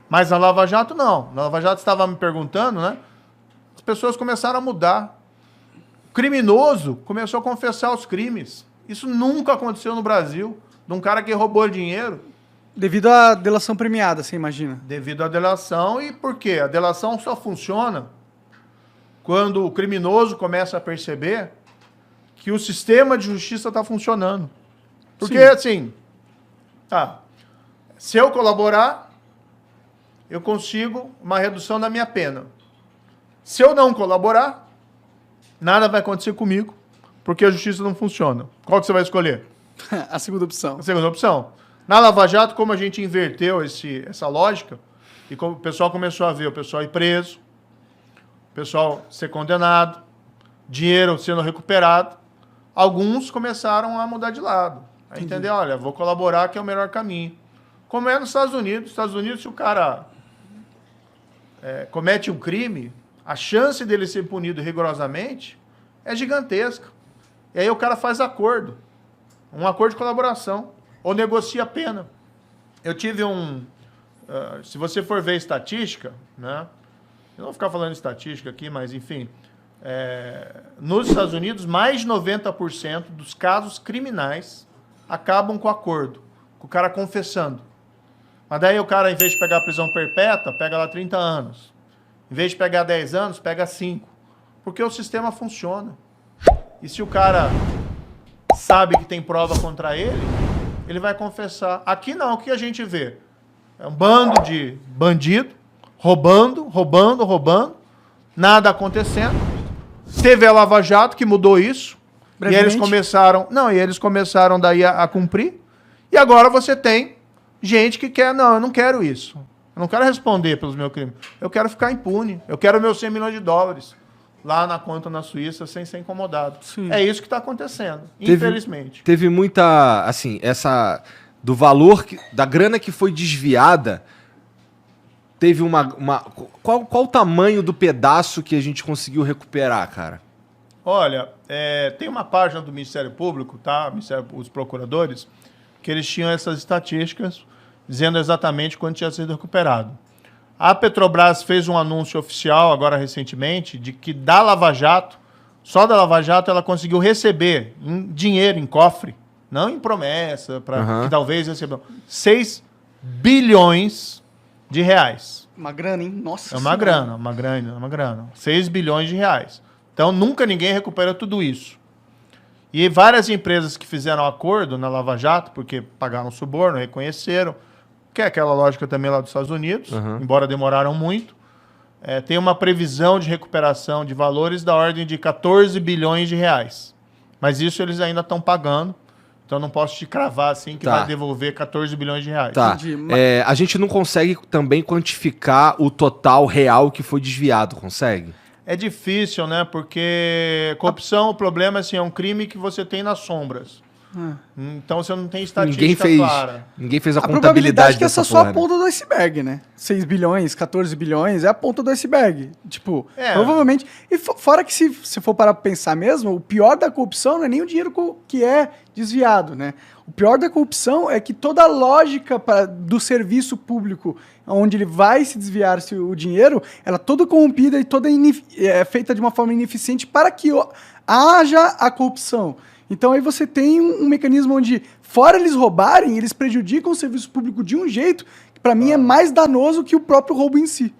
Mas na Lava Jato, não. Na Lava Jato, você estava me perguntando, né? As pessoas começaram a mudar. O criminoso começou a confessar os crimes. Isso nunca aconteceu no Brasil. De um cara que roubou dinheiro. Devido à delação premiada, você imagina? Devido à delação. E por quê? A delação só funciona quando o criminoso começa a perceber que o sistema de justiça está funcionando. Porque, assim, se eu colaborar, eu consigo uma redução da minha pena. Se eu não colaborar, nada vai acontecer comigo, porque a justiça não funciona. Qual que você vai escolher? A segunda opção. A segunda opção. Na Lava Jato, como a gente inverteu essa lógica, e como o pessoal começou a ver o pessoal ir preso, o pessoal ser condenado, dinheiro sendo recuperado, alguns começaram a mudar de lado. A entender, olha, vou colaborar que é o melhor caminho. Como é nos Estados Unidos. Nos Estados Unidos, se o cara comete um crime, a chance dele ser punido rigorosamente é gigantesca. E aí o cara faz acordo. Um acordo de colaboração. Ou negocia a pena. Eu tive se você for ver estatística, né? Eu não vou ficar falando de estatística aqui, mas enfim. Nos Estados Unidos, mais de 90% dos casos criminais acabam com acordo. Com o cara confessando. Mas daí o cara, em vez de pegar a prisão perpétua, pega lá 30 anos. Em vez de pegar 10 anos, pega 5. Porque o sistema funciona. E se o cara sabe que tem prova contra ele, ele vai confessar. Aqui não, o que a gente vê? É um bando de bandido, roubando, nada acontecendo. Teve a Lava Jato, que mudou isso. E eles começaram daí a cumprir. E agora você tem gente que quer, não, eu não quero isso. Eu não quero responder pelos meus crimes. Eu quero ficar impune. Eu quero meus 100 milhões de dólares lá na conta na Suíça sem ser incomodado. Sim. É isso que está acontecendo, infelizmente. Teve muita, assim, do valor, da grana que foi desviada, teve qual o tamanho do pedaço que a gente conseguiu recuperar, cara? Olha, tem uma página do Ministério Público, tá? Os procuradores, que eles tinham essas estatísticas dizendo exatamente quanto tinha sido recuperado. A Petrobras fez um anúncio oficial, agora recentemente, de que da Lava Jato, só da Lava Jato, ela conseguiu receber em dinheiro, em cofre, não em promessa, que talvez recebam, 6 bilhões de reais. Uma grana, hein? Nossa É uma grana. 6 bilhões de reais. Então, nunca ninguém recuperou tudo isso. E várias empresas que fizeram acordo na Lava Jato, porque pagaram suborno, reconheceram, que é aquela lógica também lá dos Estados Unidos, embora demoraram muito, tem uma previsão de recuperação de valores da ordem de 14 bilhões de reais. Mas isso eles ainda estão pagando, então não posso te cravar assim que vai devolver 14 bilhões de reais. Tá. A gente não consegue também quantificar o total real que foi desviado, consegue? É difícil, né? Porque corrupção, o problema assim, é um crime que você tem nas sombras. Então você não tem estatística clara. Ninguém fez a contabilidade. Que essa é só a né? ponta do iceberg, né? 6 bilhões, 14 bilhões, é a ponta do iceberg. Tipo, provavelmente... E fora que se for parar pra pensar mesmo, o pior da corrupção não é nem o dinheiro que é desviado, né? O pior da corrupção é que toda a lógica do serviço público, onde ele vai se desviar o dinheiro, ela é toda corrompida e toda feita de uma forma ineficiente para que haja a corrupção. Então aí você tem um mecanismo onde, fora eles roubarem, eles prejudicam o serviço público de um jeito que, para mim, é mais danoso que o próprio roubo em si.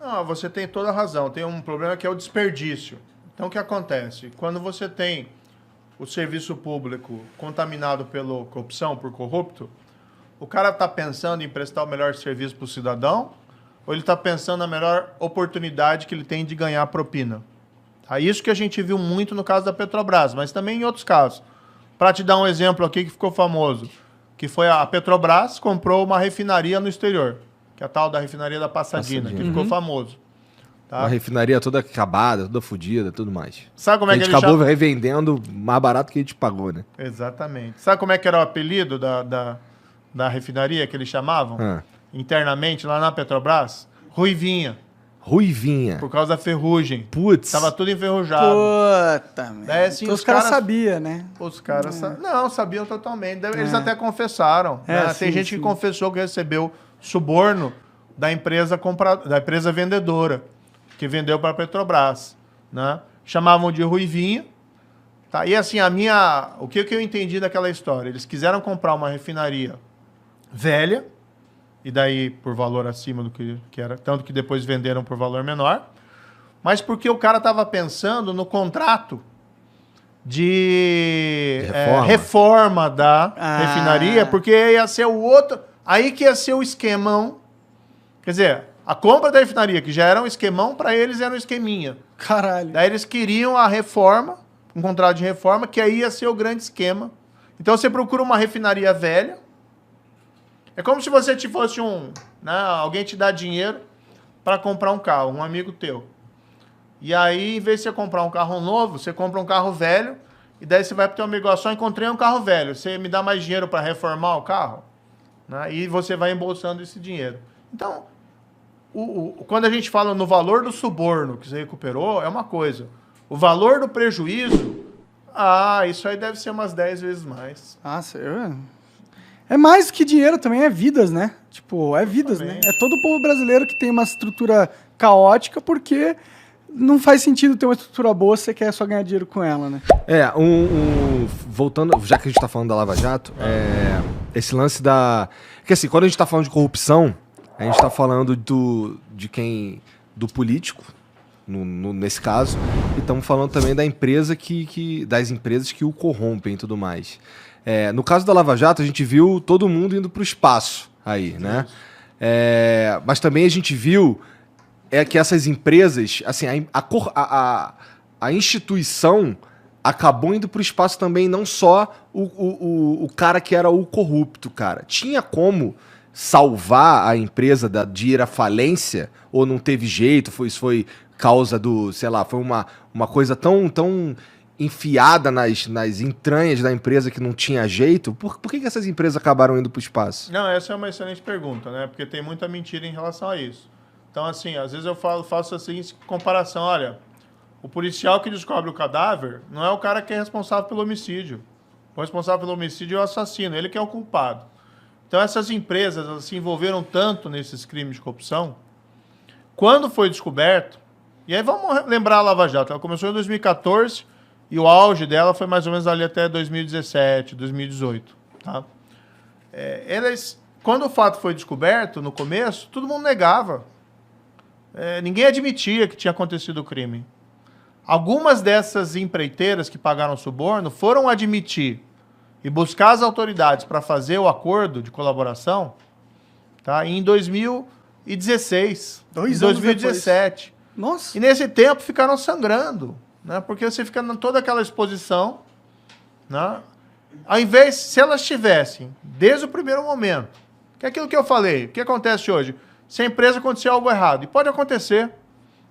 Não, você tem toda a razão. Tem um problema que é o desperdício. Então, o que acontece? Quando você tem o serviço público contaminado pela corrupção, por corrupto, o cara está pensando em prestar o melhor serviço para o cidadão ou ele está pensando na melhor oportunidade que ele tem de ganhar propina? É isso que a gente viu muito no caso da Petrobras, mas também em outros casos. Para te dar um exemplo aqui que ficou famoso, que foi a Petrobras comprou uma refinaria no exterior, que é a tal da refinaria da Passadina, que ficou famoso. Tá? Uma refinaria toda acabada, toda fodida, tudo mais. Sabe como é que a gente acabou revendendo mais barato que a gente pagou, né? Exatamente. Sabe como é que era o apelido da refinaria que eles chamavam? Internamente, lá na Petrobras? Ruivinha. Ruivinha. Por causa da ferrugem. Putz. Tava tudo enferrujado. Puta, daí, assim, então os caras sabiam, né? Os caras não, sabiam totalmente. Eles até confessaram. Né? Tem gente que confessou que recebeu suborno da empresa vendedora, que vendeu para a Petrobras, né? Chamavam de Ruivinha. Tá? E assim, o que eu entendi daquela história? Eles quiseram comprar uma refinaria velha, e daí por valor acima do que era, tanto que depois venderam por valor menor, mas porque o cara estava pensando no contrato de reforma da refinaria, porque ia ser o outro... Aí que ia ser o esquemão. Quer dizer, a compra da refinaria, que já era um esquemão, para eles era um esqueminha. Caralho. Daí eles queriam a reforma, um contrato de reforma, que aí ia ser o grande esquema. Então você procura uma refinaria velha. É como se você fosse alguém te dá dinheiro para comprar um carro, um amigo teu. E aí, em vez de você comprar um carro novo, você compra um carro velho, e daí você vai pro teu amigo, só encontrei um carro velho, você me dá mais dinheiro para reformar o carro? Né? E você vai embolsando esse dinheiro. Então, quando a gente fala no valor do suborno que você recuperou, é uma coisa. O valor do prejuízo, isso aí deve ser umas 10 vezes mais. É mais que dinheiro também, é vidas, né? Tipo, é vidas, né? É todo o povo brasileiro que tem uma estrutura caótica porque não faz sentido ter uma estrutura boa se você quer só ganhar dinheiro com ela, né? Voltando, já que a gente tá falando da Lava Jato, esse lance da... Porque assim, quando a gente tá falando de corrupção, a gente tá falando do político, nesse caso, e estamos falando também da empresa das empresas que o corrompem e tudo mais. No caso da Lava Jato, a gente viu todo mundo indo pro espaço aí, né? Mas também a gente viu que essas empresas, assim, a instituição acabou indo pro espaço também, não só o cara que era o corrupto, cara. Tinha como salvar a empresa de ir à falência, ou não teve jeito, isso foi causa sei lá, foi uma coisa tão enfiada nas entranhas da empresa que não tinha jeito? Por que essas empresas acabaram indo para o espaço? Não, essa é uma excelente pergunta, né? Porque tem muita mentira em relação a isso. Então, assim, às vezes eu faço a seguinte comparação, olha, o policial que descobre o cadáver não é o cara que é responsável pelo homicídio. O responsável pelo homicídio é o assassino, ele que é o culpado. Então, essas empresas elas se envolveram tanto nesses crimes de corrupção, quando foi descoberto, e aí vamos lembrar a Lava Jato, ela começou em 2014 e o auge dela foi mais ou menos ali até 2017, 2018. Tá? Quando o fato foi descoberto, no começo, todo mundo negava. Ninguém admitia que tinha acontecido o crime. Algumas dessas empreiteiras que pagaram suborno foram admitir e buscar as autoridades para fazer o acordo de colaboração, tá? Em 2016, em 2017. Nossa. E nesse tempo ficaram sangrando, né? Porque você fica em toda aquela exposição, né? Ao invés, se elas tivessem, desde o primeiro momento, que é aquilo que eu falei, o que acontece hoje? Se a empresa acontecer algo errado, e pode acontecer.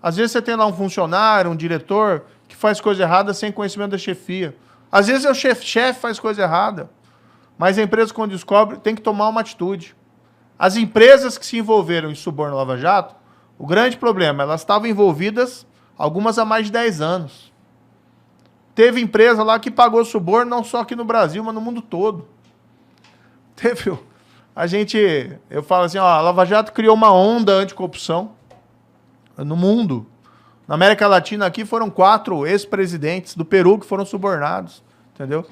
Às vezes você tem lá um funcionário, um diretor, que faz coisa errada sem conhecimento da chefia. Às vezes o chefe faz coisa errada, mas a empresa, quando descobre, tem que tomar uma atitude. As empresas que se envolveram em suborno Lava Jato, o grande problema, elas estavam envolvidas, algumas há mais de 10 anos. Teve empresa lá que pagou suborno, não só aqui no Brasil, mas no mundo todo. Teve... Eu falo assim, a Lava Jato criou uma onda anticorrupção no mundo. Na América Latina aqui foram 4 ex-presidentes do Peru que foram subornados, entendeu?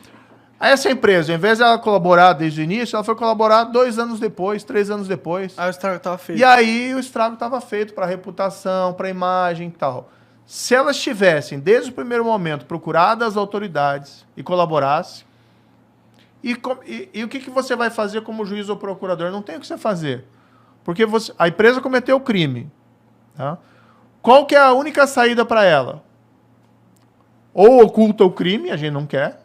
Aí essa empresa, ao invés de ela colaborar desde o início, ela foi colaborar 2 anos depois, 3 anos depois. Aí o estrago estava feito. E aí o estrago estava feito para a reputação, para a imagem e tal. Se elas tivessem, desde o primeiro momento, procurado as autoridades e colaborassem, e o que você vai fazer como juiz ou procurador? Não tem o que você fazer. Porque a empresa cometeu o crime. Tá? Qual que é a única saída para ela? Ou oculta o crime, a gente não quer,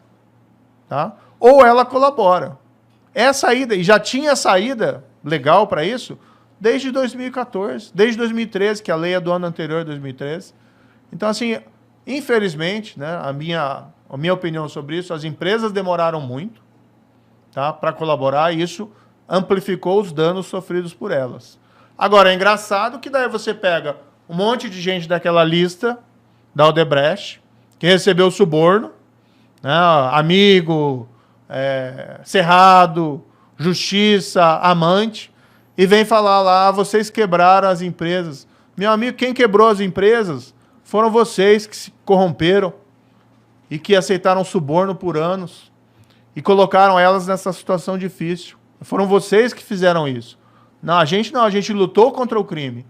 tá? Ou ela colabora. É a saída, e já tinha saída legal para isso desde 2014, desde 2013, que a lei é do ano anterior, 2013. Então, assim, infelizmente, né, a minha opinião sobre isso, as empresas demoraram muito, tá, para colaborar, e isso amplificou os danos sofridos por elas. Agora, é engraçado que daí você pega um monte de gente daquela lista da Odebrecht, que recebeu suborno, né, amigo, Cerrado, Justiça, Amante, E vem falar lá, vocês quebraram as empresas. Meu amigo, quem quebrou as empresas foram vocês que se corromperam e que aceitaram suborno por anos e colocaram elas nessa situação difícil. Foram vocês que fizeram isso. Não, a gente lutou contra o crime.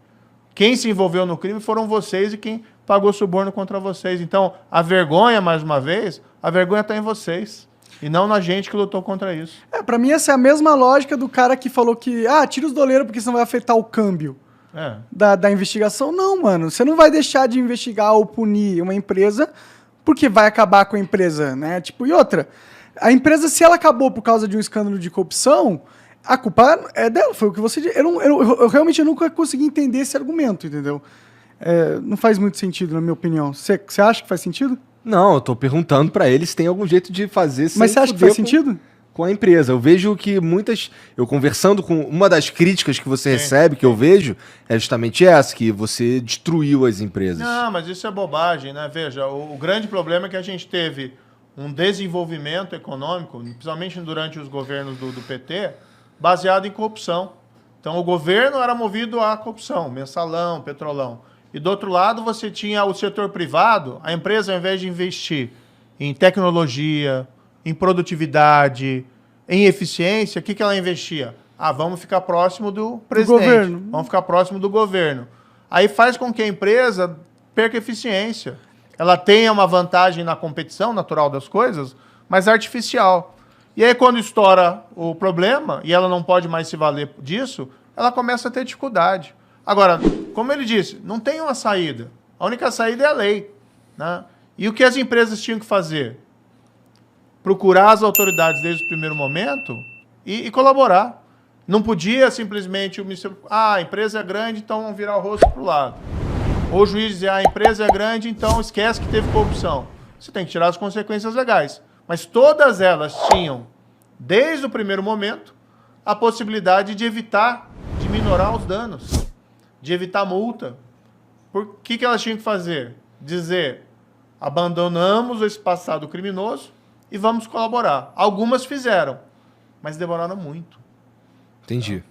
Quem se envolveu no crime foram vocês e quem pagou suborno contra vocês. Então, a vergonha, mais uma vez, a vergonha está em vocês. E não na gente que lutou contra isso. Pra mim essa é a mesma lógica do cara que falou que, tira os doleiros porque senão vai afetar o câmbio da investigação. Não, mano, você não vai deixar de investigar ou punir uma empresa porque vai acabar com a empresa, né? Tipo, e outra, a empresa, se ela acabou por causa de um escândalo de corrupção, a culpa é dela, foi o que você disse. Eu realmente nunca consegui entender esse argumento, entendeu? Não faz muito sentido, na minha opinião. Você acha que faz sentido? Não, eu tô perguntando pra eles se tem algum jeito de fazer sem Mas você acha que faz sentido? Com a empresa. Eu vejo que eu conversando com uma das críticas que você recebe, que eu vejo, é justamente essa, que você destruiu as empresas. Não, mas isso é bobagem, né? Veja, o grande problema é que a gente teve um desenvolvimento econômico, principalmente durante os governos do PT, baseado em corrupção. Então, o governo era movido à corrupção, mensalão, petrolão. E do outro lado, você tinha o setor privado, a empresa, ao invés de investir em tecnologia, em produtividade, em eficiência, o que ela investia? Vamos ficar próximo do presidente, governo. Vamos ficar próximo do governo. Aí faz com que a empresa perca eficiência. Ela tenha uma vantagem na competição natural das coisas, mas artificial. E aí, quando estoura o problema, e ela não pode mais se valer disso, ela começa a ter dificuldade. Agora, como ele disse, não tem uma saída. A única saída é a lei. Né? E o que as empresas tinham que fazer? Procurar as autoridades desde o primeiro momento e colaborar. Não podia simplesmente o Ministério... a empresa é grande, então vamos virar o rosto para o lado. Ou o juiz dizer, a empresa é grande, então esquece que teve corrupção. Você tem que tirar as consequências legais. Mas todas elas tinham, desde o primeiro momento, a possibilidade de evitar, de minorar os danos, de evitar multa. Por que elas tinham que fazer? Dizer, abandonamos esse passado criminoso e vamos colaborar. Algumas fizeram, mas demoraram muito. Entendi.